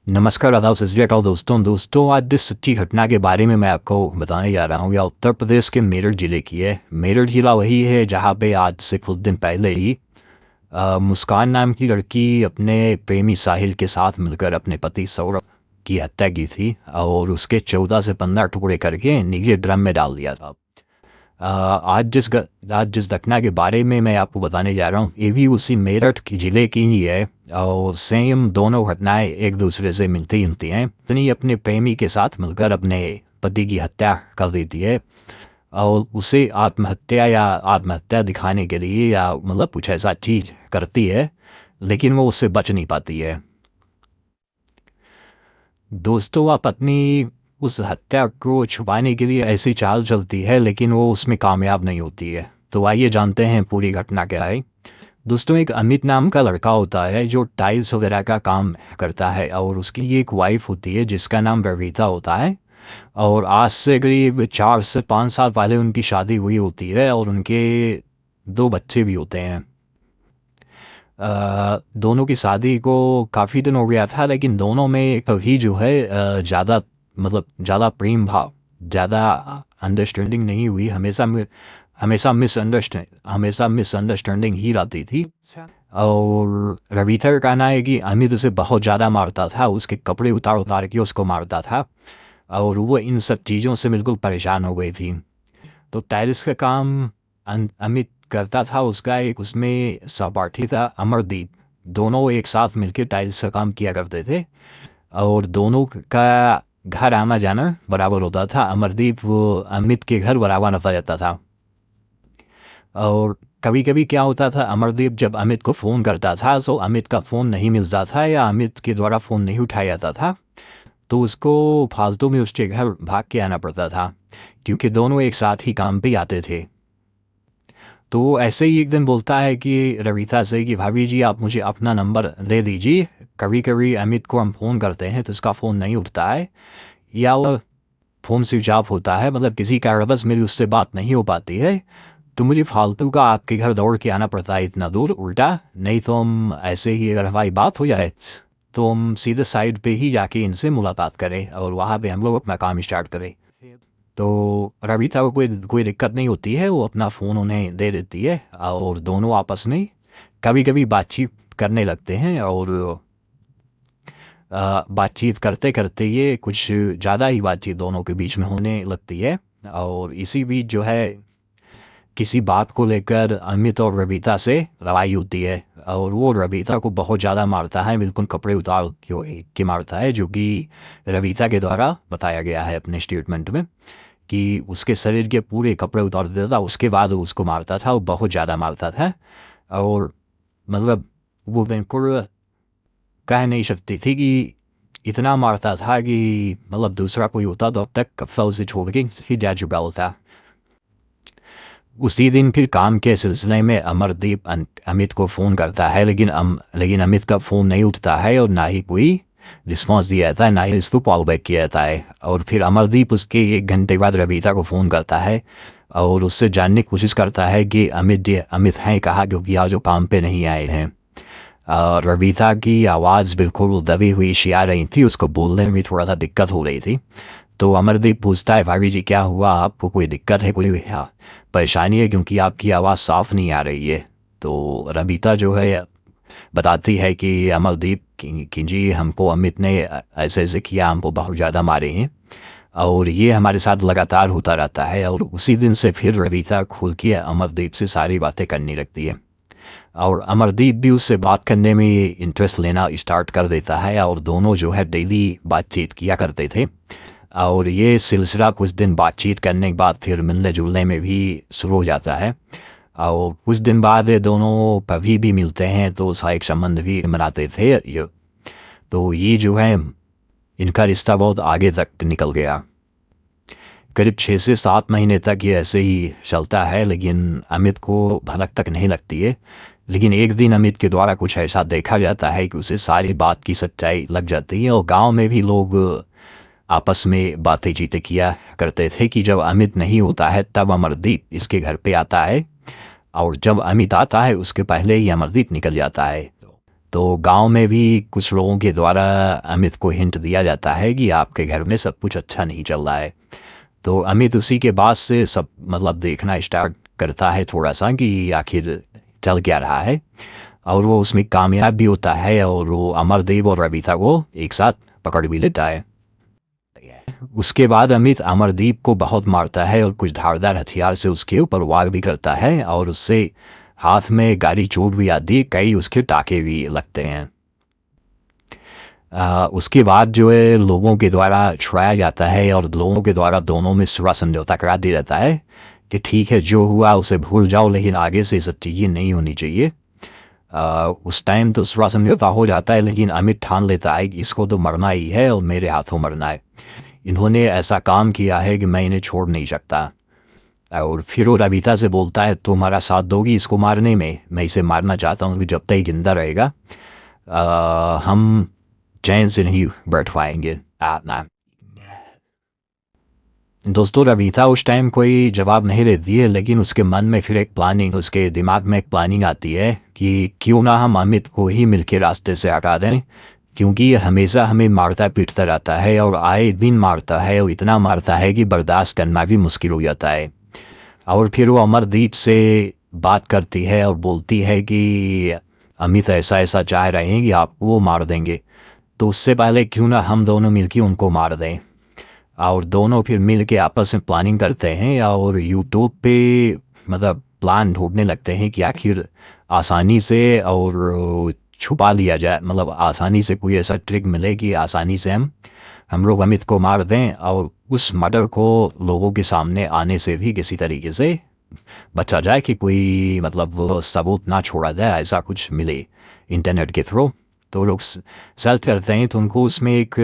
नमस्कार, आदाब, सत श्री अकाल दोस्तों। आज इस सच्ची घटना के बारे में मैं आपको बताने जा रहा हूँ। यह उत्तर प्रदेश के मेरठ ज़िले की है। मेरठ ज़िला वही है जहाँ पे आज से कुछ दिन पहले ही मुस्कान नाम की लड़की अपने प्रेमी साहिल के साथ मिलकर अपने पति सौरभ की हत्या की थी और उसके 14 से 15 टुकड़े करके नीले ड्रम में डाल दिया था। आज जिस घटना के बारे में मैं आपको बताने जा रहा हूँ ये भी उसी मेरठ की ज़िले की ही है और सेम दोनों घटनाएं एक दूसरे से मिलती जुलती हैं। पत्नी अपने प्रेमी के साथ मिलकर अपने पति की हत्या कर देती है और उसे आत्महत्या दिखाने के लिए या मतलब कुछ ऐसा चीज़ करती है, लेकिन वो उससे बच नहीं पाती है। दोस्तों, वह पत्नी उस हत्या को छुपाने के लिए ऐसी चाल चलती है, लेकिन वो उसमें कामयाब नहीं होती है। तो आइए जानते हैं पूरी घटना क्या है। दोस्तों, एक अमित नाम का लड़का होता है जो टाइल्स वगैरह का काम करता है और उसकी एक वाइफ होती है जिसका नाम रविता होता है। और आज से करीब 4 से 5 साल पहले उनकी शादी हुई होती है और उनके 2 बच्चे भी होते हैं। दोनों की शादी को काफ़ी दिन हो गया था, लेकिन दोनों में कभी जो है ज़्यादा प्रेम भाव, ज़्यादा अंडरस्टैंडिंग नहीं हुई। हमेशा मिसअंडरस्टैंडिंग ही रहती थी। और रविता का कहना है कि अमित उसे बहुत ज़्यादा मारता था, उसके कपड़े उतार उतार के उसको मारता था और वो इन सब चीज़ों से बिल्कुल परेशान हो गई थी। तो टाइल्स का काम अमित करता था। उसका एक उसमें सहपाठी था अमरदीप। दोनों एक साथ मिलकर टाइल्स का काम किया करते थे और दोनों का घर आना जाना बराबर होता था। अमरदीप वो अमित के घर बराबर आता जाता था। और कभी कभी क्या होता था, अमरदीप जब अमित को फ़ोन करता था तो अमित का फ़ोन नहीं मिलता था या अमित के द्वारा फ़ोन नहीं उठाया जाता था, तो उसको फालतू में उसके घर भाग के आना पड़ता था क्योंकि दोनों एक साथ ही काम पे आते थे। तो ऐसे ही एक दिन बोलता है कि रविता से कि भाभी जी आप मुझे अपना नंबर दे दीजिए। कभी कभी अमित को हम फ़ोन करते हैं तो उसका फ़ोन नहीं उठता है या वो फ़ोन स्विच ऑफ होता है, मतलब किसी कारणवश मेरी उससे बात नहीं हो पाती है, तो मुझे फालतू का आपके घर दौड़ के आना पड़ता है इतना दूर। उल्टा नहीं तो हम ऐसे ही अगर हमारी बात हो जाए तो हम सीधे साइड पे ही जाके इनसे मुलाकात करें और वहाँ पे हम लोग अपना काम स्टार्ट करें। तो रविता को कोई दिक्कत नहीं होती है, वो अपना फ़ोन उन्हें दे देती है और दोनों आपस में कभी कभी बातचीत करने लगते हैं और बातचीत करते करते ये कुछ ज़्यादा ही बातचीत दोनों के बीच में होने लगती है। और इसी बीच जो है किसी बात को लेकर अमित और रविता से लड़ाई होती है और वो रविता को बहुत ज़्यादा मारता है, बिल्कुल कपड़े उतार के मारता है, जो कि रविता के द्वारा बताया गया है अपने स्टेटमेंट में कि उसके शरीर के पूरे कपड़े उतार देता था, उसके बाद वो उसको मारता था, वो बहुत ज़्यादा मारता था। और मतलब वो बिल्कुल कह नहीं सकती थी कि इतना मारता था कि मतलब दूसरा कोई होता तो अब तक कफ़ा उसे छोड़ के ही जा चुका होता। उसी दिन फिर काम के सिलसिले में अमरदीप अमित को फ़ोन करता है, लेकिन अमित का फ़ोन नहीं उठता है और ना ही कोई रिस्पॉन्स दिया जाता है, ना ही इसको कॉल बैक किया जाता है। और फिर अमरदीप उसके 1 घंटे बाद रविता को फ़ोन करता है और उससे जानने की कोशिश करता है कि अमित हैं कहा, क्योंकि आज जो काम पे नहीं आए हैं। रविता की आवाज़ बिल्कुल दबी हुई सी आ रही थी, उसको बोलने में थोड़ा सा दिक्कत हो रही थी। तो अमरदीप पूछता है, भाभी जी क्या हुआ, आपको कोई दिक्कत है, कोई परेशानी है, क्योंकि आपकी आवाज़ साफ़ नहीं आ रही है। तो रविता जो है बताती है कि अमरदीप कि जी हमको अमित ने ऐसे ऐसे किया, हमको बहुत ज़्यादा मारे हैं और ये हमारे साथ लगातार होता रहता है। और उसी दिन से फिर रविता खुल के अमरदीप से सारी बातें करने लगती है और अमरदीप भी उससे बात करने में इंटरेस्ट लेना स्टार्ट कर देता है और दोनों जो है डेली बातचीत किया करते थे। और ये सिलसिला कुछ दिन बातचीत करने के बाद फिर मिलने जुलने में भी शुरू हो जाता है और कुछ दिन बाद ये दोनों कभी भी मिलते हैं तो उसका एक संबंध भी बनाते थे। तो ये जो है इनका रिश्ता बहुत आगे तक निकल गया। करीब 6 से 7 महीने तक ये ऐसे ही चलता है, लेकिन अमित को भनक तक नहीं लगती है। लेकिन एक दिन अमित के द्वारा कुछ ऐसा देखा जाता है कि उसे सारी बात की सच्चाई लग जाती है और गांव में भी लोग आपस में बातें चीतें किया करते थे कि जब अमित नहीं होता है तब अमरदीप इसके घर पे आता है और जब अमित आता है उसके पहले ही अमरदीप निकल जाता है। तो गांव में भी कुछ लोगों के द्वारा अमित को हिंट दिया जाता है कि आपके घर में सब कुछ अच्छा नहीं चल रहा है। तो अमित उसी के बाद से सब मतलब देखना स्टार्ट करता है थोड़ा सा कि आखिर चल क्या रहा है, और वो उसमें कामयाब भी होता है और वो अमरदेव और रविता को एक साथ पकड़ भी लेता है। उसके बाद अमित अमरदीप को बहुत मारता है और कुछ धारदार हथियार से उसके ऊपर वार भी करता है और उससे हाथ में गाड़ी चोट भी आती है, कई उसके टाके भी लगते हैं। उसके बाद जो है लोगों के द्वारा छुड़ाया जाता है और लोगों के द्वारा दोनों में सुलह समझौता करा दिया जाता है कि ठीक है जो हुआ उसे भूल जाओ, लेकिन आगे से सब चीज़ें नहीं होनी चाहिए। उस टाइम तो सुलह समझौता हो जाता है, लेकिन अमित ठान लेता है कि इसको तो मरना ही है और मेरे हाथों मरना है। इन्होंने ऐसा काम किया है कि मैं इन्हें छोड़ नहीं सकता। और फिर वो रविता से बोलता है तुम्हारा साथ दोगी इसको मारने में, मैं इसे मारना चाहता हूँ कि जब तक जिंदा रहेगा हम चैन से नहीं बैठ पाएंगे। ना दोस्तों, रविता उस टाइम कोई जवाब नहीं देती है, लेकिन उसके मन में फिर एक प्लानिंग, उसके दिमाग में एक प्लानिंग आती है कि क्यों ना हम अमित को ही मिलके रास्ते से हटा दें, क्योंकि ये हमेशा हमें मारता पीटता रहता है और आए दिन मारता है और इतना मारता है कि बर्दाश्त करना भी मुश्किल हो जाता है। और फिर वो अमरदीप से बात करती है और बोलती है कि अमित ऐसा ऐसा चाह रहे हैं कि आप वो मार देंगे, तो उससे पहले क्यों ना हम दोनों मिलके उनको मार दें। और दोनों फिर मिल के आपस में प्लानिंग करते हैं और यूट्यूब पे मतलब प्लान ढूंढने लगते हैं कि आखिर आसानी से और छुपा लिया जाए, मतलब आसानी से कोई ऐसा ट्रिक मिले कि आसानी से हम लोग अमित को मार दें और उस मर्डर को लोगों के सामने आने से भी किसी तरीके से बचा जाए, कि कोई मतलब वो सबूत ना छोड़ा जाए, ऐसा कुछ मिले इंटरनेट के थ्रू। तो लोग सर्च करते हैं तो उनको उसमें एक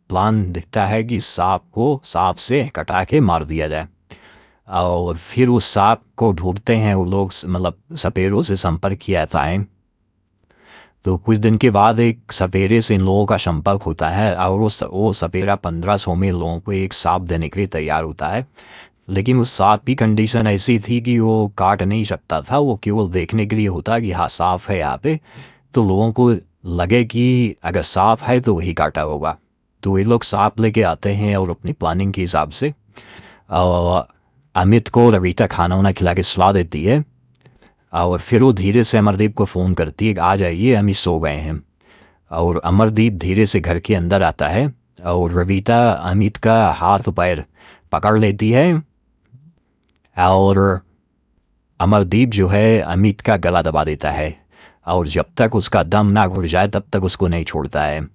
प्लान दिखता है कि सांप को सांप से कटा के मार दिया जाए। और फिर उस सांप को ढूंढते हैं वो लोग, मतलब सपेरों से संपर्क किया था है। तो कुछ दिन के बाद एक सपेरे से इन लोगों का संपर्क होता है और वो सपेरा 1500 में लोगों को एक सांप देने के लिए तैयार होता है। लेकिन उस सांप की कंडीशन ऐसी थी कि वो काट नहीं सकता था, वो केवल देखने के लिए होता कि हाँ सांप है यहाँ पे, तो लोगों को लगे कि अगर सांप है तो वही काटा होगा। तो ये लोग सांप लेके आते हैं और अपनी प्लानिंग के हिसाब से अमित को रविता खाना वाना खिला के सुला देती है। और फिर वो धीरे से अमरदीप को फ़ोन करती है कि आ जाइए हम ही सो गए हैं। और अमरदीप धीरे से घर के अंदर आता है और रविता अमित का हाथ पैर पकड़ लेती है और अमरदीप जो है अमित का गला दबा देता है और जब तक उसका दम ना घुट जाए तब तक उसको नहीं छोड़ता है।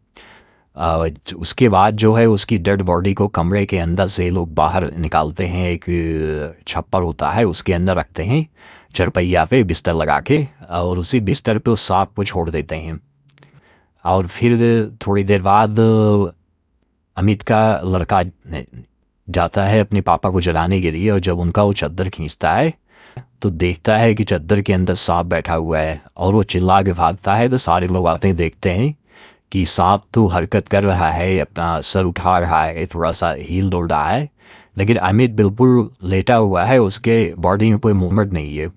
उसके बाद जो है उसकी डेड बॉडी को कमरे के अंदर से लोग बाहर निकालते हैं, एक छप्पर होता है उसके अंदर रखते हैं चरपैया पे बिस्तर लगा के, और उसी बिस्तर पे उस सांप को छोड़ देते हैं। और फिर थोड़ी देर बाद अमित का लड़का जाता है अपने पापा को जलाने के लिए, और जब उनका वो चद्दर खींचता है तो देखता है कि चद्दर के अंदर सांप बैठा हुआ है और वो चिल्ला के भागता है। तो सारे लोग आते हैं, देखते हैं कि सांप तो हरकत कर रहा है, अपना सर उठा रहा है, थोड़ा सा हील डोल रहा है, लेकिन अमित बिल्कुल लेटा हुआ है, उसके बॉडी में कोई मूवमेंट नहीं है।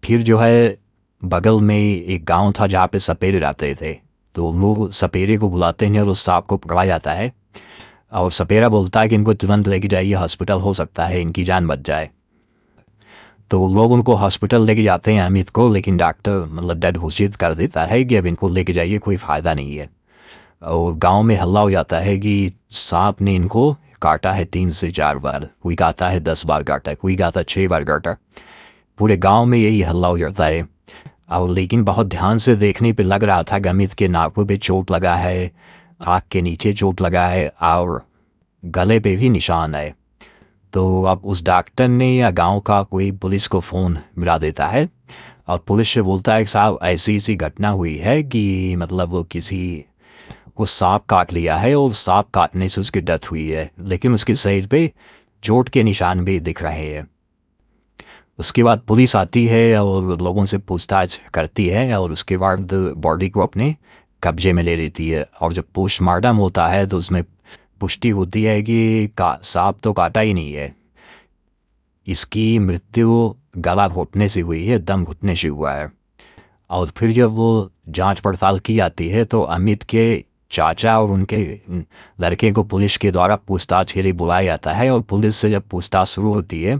फिर जो है बगल में एक गांव था जहाँ पे सपेरे रहते थे, तो लोग सपेरे को बुलाते हैं और उस सांप को पकड़ा जाता है। और सपेरा बोलता है कि इनको तुरंत लेके जाइए हॉस्पिटल, हो सकता है इनकी जान बच जाए। तो लोग उनको हॉस्पिटल लेके जाते हैं अमित को, लेकिन डॉक्टर मतलब डेड घोषित कर देता है कि अब इनको लेके जाइए, कोई फ़ायदा नहीं है। और गांव में हल्ला हो जाता है कि सांप ने इनको काटा है 3 से 4 बार, कोई कहता है 10 बार काटा है, कोई कहता है 6 बार काटा। पूरे गांव में यही हल्ला हो जाता है। और लेकिन बहुत ध्यान से देखने पे लग रहा था कि अमित के नाकों पे चोट लगा है, आँख के नीचे चोट लगा है और गले पे भी निशान है। तो अब उस डॉक्टर ने या गांव का कोई पुलिस को फ़ोन मिला देता है और पुलिस से बोलता है कि साहब ऐसी ऐसी घटना हुई है कि मतलब वो किसी को सांप काट लिया है और सांप काटने से उसकी डेथ हुई है, लेकिन उसके शरीर पे चोट के निशान भी दिख रहे हैं। उसके बाद पुलिस आती है और लोगों से पूछताछ करती है और उसके बाद बॉडी को अपने कब्जे में ले लेती है। और जब पोस्टमार्टम होता है तो उसमें पुष्टि होती है कि सांप तो काटा ही नहीं है, इसकी मृत्यु गला घोटने से हुई है, दम घुटने से हुआ है। और फिर जब वो जांच पड़ताल की जाती है तो अमित के चाचा और उनके लड़के को पुलिस के द्वारा पूछताछ के लिए बुलाया जाता है। और पुलिस से जब पूछताछ शुरू होती है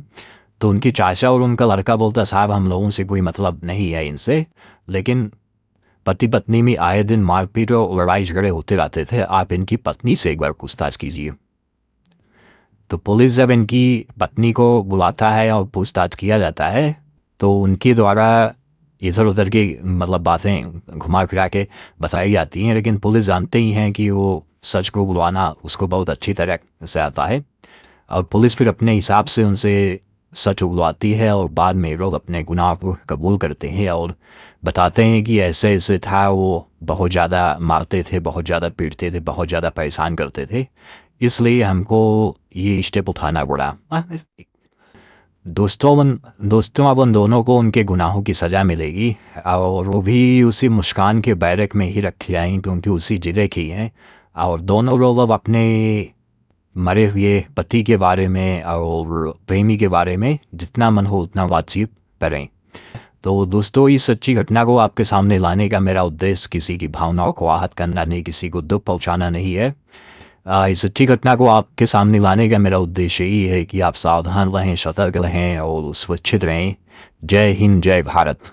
तो उनकी चाचा और उनका लड़का बोलता, साहब हम लोगों से कोई मतलब नहीं है इनसे, लेकिन पति पत्नी में आए दिन मारपीट और लड़ाई झगड़े होते रहते थे, आप इनकी पत्नी से एक बार पूछताछ कीजिए। तो पुलिस जब इनकी पत्नी को बुलाता है और पूछताछ किया जाता है तो उनके द्वारा इधर उधर की मतलब बातें घुमा फिरा के बताई जाती हैं, लेकिन पुलिस जानते ही हैं कि वो सच को बुलवाना उसको बहुत अच्छी तरह से आता है। और पुलिस फिर अपने हिसाब से उनसे सच उगलवाती है और बाद में लोग अपने गुनाह को कबूल करते हैं और बताते हैं कि ऐसे ऐसे था, वो बहुत ज़्यादा मारते थे, बहुत ज़्यादा पीटते थे, बहुत ज़्यादा परेशान करते थे, इसलिए हमको ये स्टेप उठाना पड़ा। दोस्तों अब उन दोनों को उनके गुनाहों की सज़ा मिलेगी और वो भी उसी मुस्कान के बैरक में ही रखे जाएंगे क्योंकि उसी ज़िले की हैं। और दोनों लोग अब अपने मरे हुए पति के बारे में और प्रेमी के बारे में जितना मन हो उतना बातचीत करें। तो दोस्तों इस सच्ची घटना को आपके सामने लाने का मेरा उद्देश्य किसी की भावनाओं को आहत करना नहीं, किसी को दुख पहुंचाना नहीं है। इस सच्ची घटना को आपके सामने लाने का मेरा उद्देश्य यही है कि आप सावधान रहें, सतर्क रहें और सुरक्षित रहें। जय हिंद, जय भारत।